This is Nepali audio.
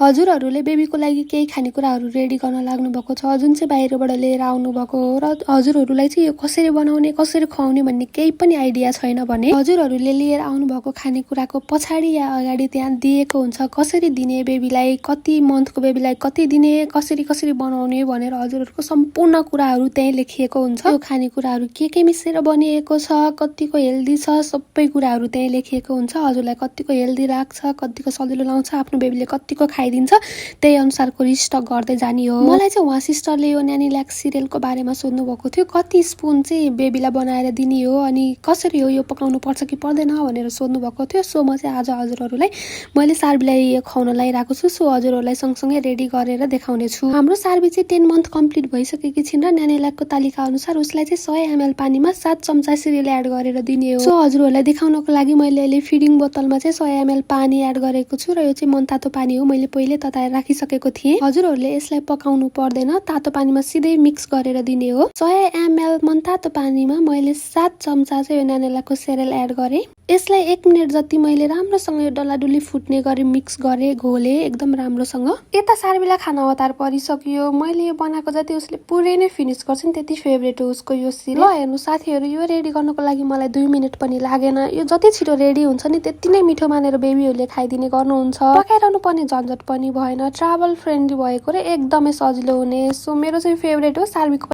हजुरहरूले बेबीको लागि केही खानेकुराहरू रेडी गर्न लाग्नु भएको छ जुन चाहिँ बाहिरबाट लिएर आउनु भएको हो र हजुरहरूलाई चाहिँ यो कसरी बनाउने कसरी खुवाउने भन्ने केही पनि आइडिया छैन भने हजुरहरूले लिएर आउनु भएको खानेकुराको पछाडि या अगाडि त्यहाँ दिएको हुन्छ कसरी दिने बेबीलाई, कति मन्थको बेबीलाई कति दिने, कसरी कसरी बनाउने भनेर हजुरहरूको सम्पूर्ण कुराहरू त्यही लेखिएको हुन्छ। यो खानेकुराहरू के मिसेर बनिएको छ, कतिको हेल्दी छ, सबै कुराहरू त्यही लेखिएको हुन्छ। हजुरलाई कतिको हेल्दी लाग्छ, कतिको सजिलो लाउँछ, आफ्नो बेबीले कतिको खाइदिन्छ त्यही अनुसारको रिस्टक गर्दै जाने हो। मलाई चाहिँ उहाँ सिस्टरले यो नानी ल्याक सिरियलको बारेमा सोध्नु भएको थियो, कति स्पुन चाहिँ बेबीलाई बनाएर दिने हो अनि कसरी हो यो पकाउनु पर्छ कि पर्दैन भनेर सोध्नु भएको थियो। सो म चाहिँ आज हजुरहरूलाई मैले सार्बीलाई खुवाउन लगाइरहेको छु। सो हजुरहरूलाई सँगसँगै रेडी गरेर देखाउने छु। हाम्रो सार्बी चाहिँ 10 मन्थ कम्प्लिट भइसकेकी छिन् र नानी ल्याकको तालिका अनुसार उसलाई चाहिँ 100 ml पानीमा 7 चम्चा सिरियल एड गरेर दिने हो। सो हजुरहरूलाई देखाउनको लागि मैले अहिले फिडिङ बोतलमा चाहिँ 100 ml पानी एड गरेको छु र यो चाहिँ मनतातो पानी हो, मैले पहिले तताएर राखिसकेको थिएँ। हजुरहरूले यसलाई पकाउनु पर्दैन, तातो पानीमा सिधै मिक्स गरेर दिने हो। 100 ml मनतातो पानीमा मैले 7 चम्चा चाहिँ यो नानीलाको सिरियल एड गरेँ। यसलाई 1 मिनट जति मैले राम्रोसँग यो डल्लाडुल्ली फुट्ने गरी मिक्स गरेँ, घोलेँ एकदम राम्रोसँग। यता सार्बीलाई खाना हतार परिसक्यो, मैले यो बनाएको जति उसले पुरै नै फिनिस गर्छ नि त्यति फेभरेट हो उसको यो सिरियल। ल हेर्नु साथीहरू, यो रेडी गर्नको लागि मलाई 2 मिनट पनि लागेन। यो जति छिटो रेडी हुन्छ नि त्यति नै मिठो मानेर बेबीहरूले खाइदिने गर्नुहुन्छ। पकाइरहनु पर्ने झन्झट पनि भएन, ट्राभल फ्रेन्डली भएको र एकदमै सजिलो हुने। सो मेरो चाहिँ फेभरेट हो सार्बीको।